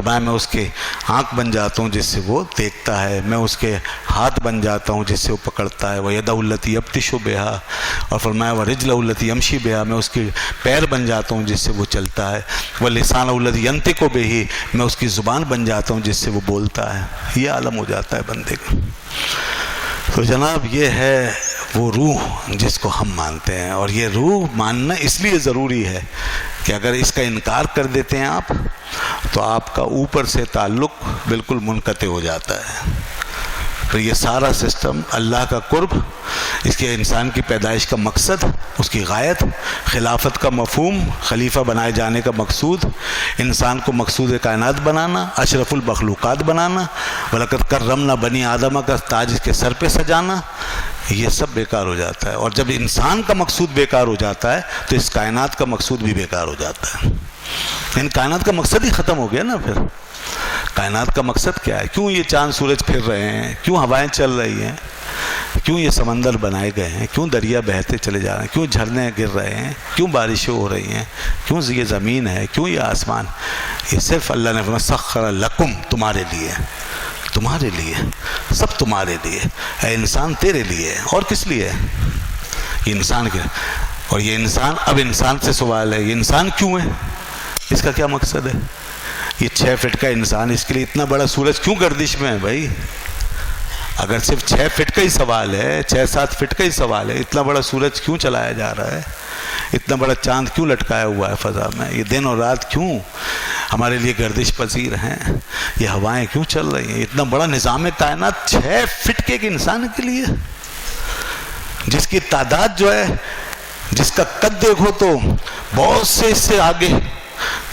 میں اس کے آنکھ بن جاتا ہوں جس سے وہ دیکھتا ہے، میں اس کے ہاتھ بن جاتا ہوں جس سے وہ پکڑتا ہے، وَيَدَهُ الَّتِي يَبْطِشُ بِهَا، اور فرمایا وَرِجْلَهُ الَّتِي يَمْشِي بِهَا، میں اس کے پیر بن جاتا ہوں جس سے وہ چلتا ہے، وَلِسَانَهُ الَّذِي يَنطِقُ بِهِ، میں اس کی زبان بن جاتا ہوں جس سے وہ بولتا ہے۔ یہ عالم ہو جاتا ہے بندے کا۔ تو جناب یہ ہے وہ روح جس کو ہم مانتے ہیں، اور یہ روح ماننا اس لیے ضروری ہے کہ اگر اس کا انکار کر دیتے ہیں آپ تو آپ کا اوپر سے تعلق بالکل منقطع ہو جاتا ہے۔ تو یہ سارا سسٹم، اللہ کا قرب، اس کے انسان کی پیدائش کا مقصد، اس کی غایت، خلافت کا مفہوم، خلیفہ بنائے جانے کا مقصود، انسان کو مقصود کائنات بنانا، اشرف المخلوقات بنانا، وَلَقَدْ كَرَّمْنَا بنی آدمہ کا تاج اس کے سر پہ سجانا، یہ سب بیکار ہو جاتا ہے۔ اور جب انسان کا مقصود بیکار ہو جاتا ہے تو اس کائنات کا مقصود بھی بیکار ہو جاتا ہے۔ ان کائنات کا مقصد ہی ختم ہو گیا نا۔ پھر کائنات کا مقصد کیا ہے؟ کیوں یہ چاند سورج پھر رہے ہیں؟ کیوں ہوائیں چل رہی ہیں؟ کیوں یہ سمندر بنائے گئے ہیں؟ کیوں دریا بہتے چلے جا رہے ہیں؟ کیوں جھرنے گر رہے ہیں؟ کیوں بارشیں ہو رہی ہیں؟ کیوں یہ زمین ہے؟ کیوں یہ آسمان؟ یہ صرف اللہ نے فرمایا سخر لکم، تمہارے لیے، تمہارے لیے، سب تمہارے لیے۔ اے انسان تیرے لیے، اور کس لیے؟ یہ انسان کے، اور یہ انسان، اب انسان سے سوال ہے یہ انسان کیوں ہے؟ اس کا کیا مقصد ہے؟ یہ 6 فٹ کا انسان، اس کے لیے اتنا بڑا سورج کیوں گردش میں ہے بھائی؟ اگر صرف 6 فٹ کا ہی سوال ہے، 6-7 فٹ کا ہی سوال ہے، اتنا بڑا سورج کیوں چلایا جا رہا ہے؟ اتنا بڑا چاند کیوں لٹکایا ہوا ہے فضا میں؟ یہ دن اور رات کیوں ہمارے لیے گردش پذیر ہیں؟ یہ ہوائیں کیوں چل رہی ہیں؟ اتنا بڑا نظام کائنات 6 فٹ کے ایک انسان کے لیے، جس کی تعداد جو ہے، جس کا قد دیکھو تو بہت سے اس سے آگے،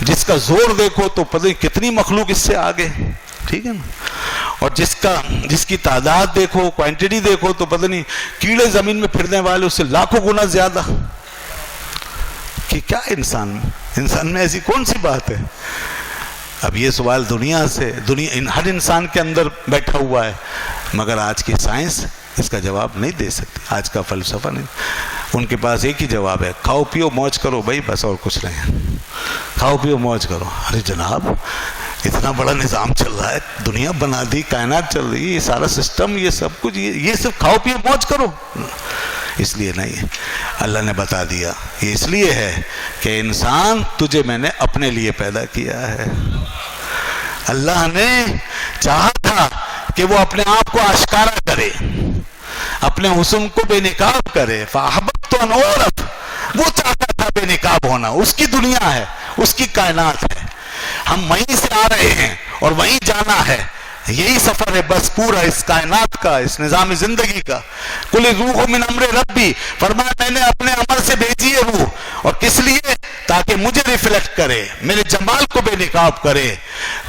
جس کا زور دیکھو تو پتہ نہیں کتنی مخلوق اس سے آگے، ٹھیک ہے نا؟ اور جس کی تعداد دیکھو، کوانٹٹی دیکھو تو پتہ نہیں کیڑے زمین میں پھرنے والے اس سے لاکھوں گنا زیادہ۔ کہ کیا انسان میں ایسی کون سی بات ہے؟ اب یہ سوال دنیا ہر انسان کے اندر بیٹھا ہوا ہے، مگر آج کی سائنس اس کا جواب نہیں دے سکتی، آج کا فلسفہ نہیں۔ ان کے پاس ایک ہی جواب ہے، کھاؤ پیو موج کرو بھائی، بس، اور کچھ نہیں۔ کھاؤ پیو موج کرو۔ ارے جناب، اتنا بڑا نظام چل رہا ہے، دنیا بنا دی، کائنات چل رہی ہے، یہ سارا سسٹم، یہ سب کچھ، یہ صرف کھاؤ پیو موج کرو؟ اس لیے نہیں، اللہ نے بتا دیا یہ اس لیے ہے کہ انسان تجھے میں نے اپنے لیے پیدا کیا ہے۔ اللہ نے چاہا تھا کہ وہ اپنے آپ کو آشکارا کرے، اپنے حسن کو بے نقاب کرے، فَأَحْبَبْتُ أَنْ أُعْرَفَ، وہ چاہتا تھا بے نقاب ہونا، اس کی دنیا ہے، اس کی کائنات ہے، ہم وہیں سے آ رہے ہیں اور وہیں جانا ہے، یہی سفر ہے بس پورا اس کائنات کا، اس نظام زندگی کا۔ قُلِ الرُّوحُ مِنْ أَمْرِ رَبِّي، فرمایا میں نے اپنے عمر سے بھیجی ہے روح، اور کس لیے؟ تاکہ مجھے ریفلیکٹ کرے، میرے جمال کو بے نقاب کرے،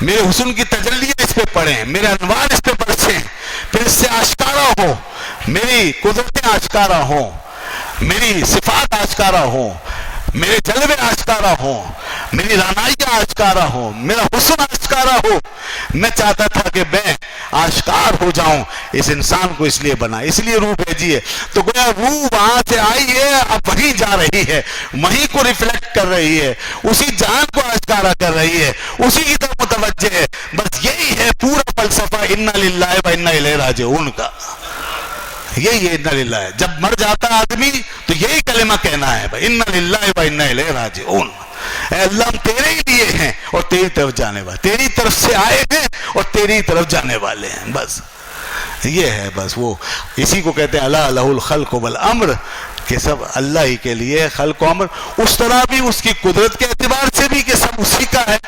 میرے حسن کی تجلیاں اس پہ پڑھیں، میرے انوار اس پہ برسیں، پھر اس سے آشکارا ہو، میری قدرتیں آشکارا ہوں، میری صفات آشکارا ہوں، میرے جلوے آشکارا ہوں، میری رانائیاں آشکارا ہوں، میرا حسن آشکارا ہو۔ میں چاہتا تھا کہ میں آشکار ہو جاؤں، اس انسان کو اس لیے بنا، اس لیے روح بھیجی ہے۔ تو گویا روح وہاں سے آئی ہے، اب وہیں جا رہی ہے، وہیں کو ریفلیکٹ کر رہی ہے، اسی جان کو آشکارا کر رہی ہے، اسی کی طرف متوجہ ہے۔ بس یہی ہے پورا فلسفہ اِنَّا لِلَّهِ وَإِنَّا إِلَيْهِ رَاجِعُونَ کا، یہی ہے اِنَّا لِلَّهِ۔ جب مر جاتا آدمی تو یہی کلمہ کہنا ہے، اِنَّا لِلَّهِ وَإِنَّا إِلَيْهِ رَاجِعُونَ۔ اے اللہ ہم تیرے ہی لیے ہیں اور تیری طرف جانے والے، تیری طرف سے آئے ہیں اور تیری طرف جانے والے ہیں، بس یہ ہے۔ بس وہ اسی کو کہتے ہیں الا لہ الخلق والامر، کہ سب اللہ ہی کے لیے خلق و امر، اس طرح بھی اس کی قدرت کے اعتبار سے بھی کہ سب اسی کا ہے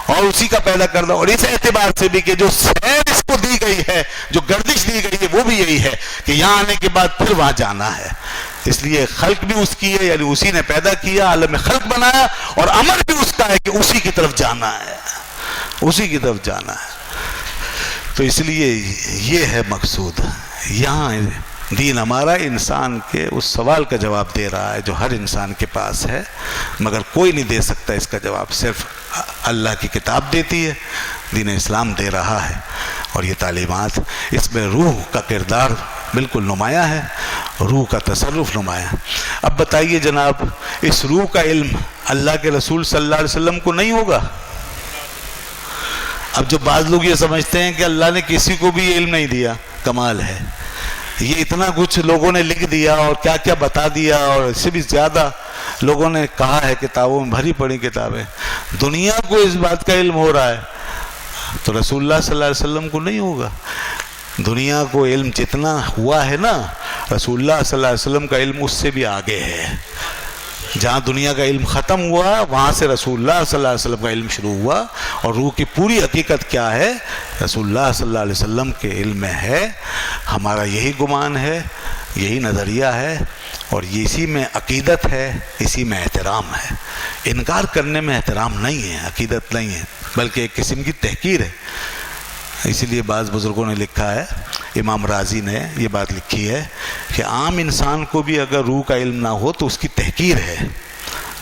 اور اسی کا پیدا کردہ، اور اس اعتبار سے بھی کہ جو سیر اس کو دی گئی ہے، جو گردش دی گئی ہے، وہ بھی یہی ہے کہ یہاں آنے کے بعد پھر وہاں جانا ہے۔ اس لیے خلق بھی اس کی ہے، یعنی اسی نے پیدا کیا، عالم خلق بنایا، اور امر بھی اس کا ہے کہ اسی کی طرف جانا ہے، اسی کی طرف جانا ہے۔ تو اس لیے یہ ہے مقصود۔ یہاں دین ہمارا انسان کے اس سوال کا جواب دے رہا ہے جو ہر انسان کے پاس ہے، مگر کوئی نہیں دے سکتا اس کا جواب، صرف اللہ کی کتاب دیتی ہے، دین اسلام دے رہا ہے، اور یہ تعلیمات، اس میں روح کا کردار بالکل نمایاں ہے، روح کا تصرف نمایاں۔ اب بتائیے جناب، اس روح کا علم اللہ کے رسول صلی اللہ علیہ وسلم کو نہیں ہوگا؟ اب جو بعض لوگ یہ سمجھتے ہیں کہ اللہ نے کسی کو بھی علم نہیں دیا، کمال ہے، یہ اتنا کچھ لوگوں نے لکھ دیا اور کیا کیا بتا دیا، اور اس سے بھی زیادہ لوگوں نے کہا ہے کتابوں میں، بھری پڑی کتابیں، دنیا کو اس بات کا علم ہو رہا ہے تو رسول اللہ صلی اللہ علیہ وسلم کو نہیں ہوگا؟ دنیا کو علم جتنا ہوا ہے نا، رسول اللہ صلی اللہ علیہ وسلم کا علم اس سے بھی آگے ہے۔ جہاں دنیا کا علم ختم ہوا وہاں سے رسول اللہ صلی اللہ علیہ وسلم کا علم شروع ہوا، اور روح کی پوری حقیقت کیا ہے رسول اللہ صلی اللہ علیہ وسلم کے علم میں ہے۔ ہمارا یہی گمان ہے، یہی نظریہ ہے، اور اسی میں عقیدت ہے، اسی میں احترام ہے۔ انکار کرنے میں احترام نہیں ہے، عقیدت نہیں ہے، بلکہ ایک قسم کی تحقیر ہے۔ اسی لیے بعض بزرگوں نے لکھا ہے، امام رازی نے یہ بات لکھی ہے کہ عام انسان کو بھی اگر روح کا علم نہ ہو تو اس کی تحقیر ہے،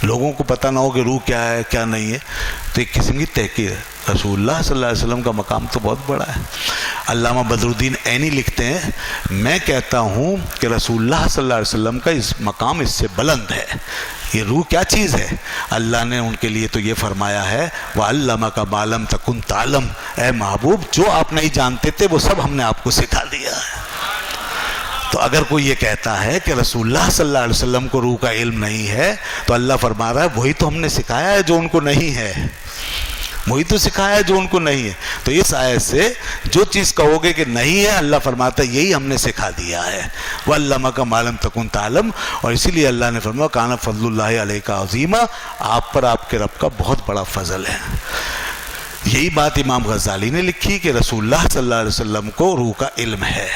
لوگوں کو پتہ نہ ہو کہ روح کیا ہے کیا نہیں ہے تو ایک قسم کی تحقیر ہے۔ رسول اللہ صلی اللہ علیہ وسلم کا مقام تو بہت بڑا ہے۔ علامہ بدر الدین عینی لکھتے ہیں، میں کہتا ہوں کہ رسول اللہ صلی اللہ علیہ وسلم کا اس مقام اس سے بلند ہے۔ یہ روح کیا چیز ہے؟ اللہ نے ان کے لیے تو یہ فرمایا ہے وَعَلَّمَكَ مَا لَمْ تَكُنْ تَعْلَمْ، اے محبوب جو آپ نہیں جانتے تھے وہ سب ہم نے آپ کو سکھا دیا ہے۔ تو اگر کوئی یہ کہتا ہے کہ رسول اللہ صلی اللہ علیہ وسلم کو روح کا علم نہیں ہے تو اللہ فرما رہا ہے وہی تو ہم نے سکھایا ہے جو ان کو نہیں ہے، وہی تو سکھایا ہے جو ان کو نہیں ہے۔ تو اس آیت سے جو چیز کہو گے کہ نہیں ہے، اللہ فرماتا ہے یہی ہم نے سکھا دیا ہے۔ وَعَلَّمَكَ مَا لَمْ تَكُنْ تَعْلَمْ، اور اسی لیے اللہ نے فرمایا کَانَ فَضْلُ اللَّهِ عَلَيْكَ عَظِيمًا، آپ پر آپ کے رب کا بہت بڑا فضل ہے۔ یہی بات امام غزالی نے لکھی کہ رسول اللہ صلی اللہ علیہ وسلم کو روح کا علم ہے،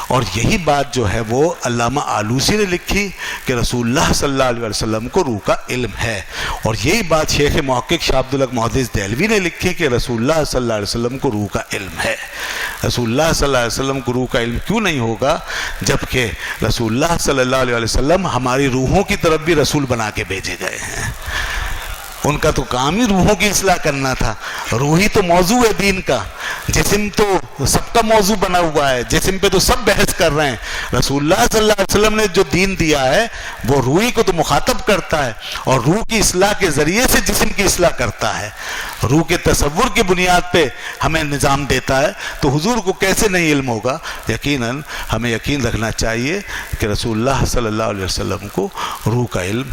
اور یہی بات جو ہے وہ علامہ آلوسی نے لکھی کہ رسول اللہ صلی اللہ علیہ وسلم کو روح کا علم ہے، اور یہی بات شیخ محقق شاہ عبدالحق محدث دہلوی نے لکھی کہ رسول اللہ صلی اللہ علیہ وسلم کو روح کا علم ہے۔ رسول اللہ صلی اللہ علیہ وسلم کو روح کا علم کیوں نہیں ہوگا جبکہ رسول اللہ صلی اللہ علیہ وسلم ہماری روحوں کی طرف بھی رسول بنا کے بھیجے گئے ہیں۔ ان کا تو کام ہی روحوں کی اصلاح کرنا تھا، روح ہی تو موضوع ہے دین کا، جسم تو سب کا موضوع بنا ہوا ہے، جسم پہ تو سب بحث کر رہے ہیں۔ رسول اللہ صلی اللہ علیہ وسلم نے جو دین دیا ہے وہ روح کو تو مخاطب کرتا ہے، اور روح کی اصلاح کے ذریعے سے جسم کی اصلاح کرتا ہے، روح کے تصور کی بنیاد پہ ہمیں نظام دیتا ہے۔ تو حضور کو کیسے نہیں علم ہوگا؟ یقیناً ہمیں یقین رکھنا چاہیے کہ رسول اللہ صلی اللہ علیہ وسلم کو روح کا علم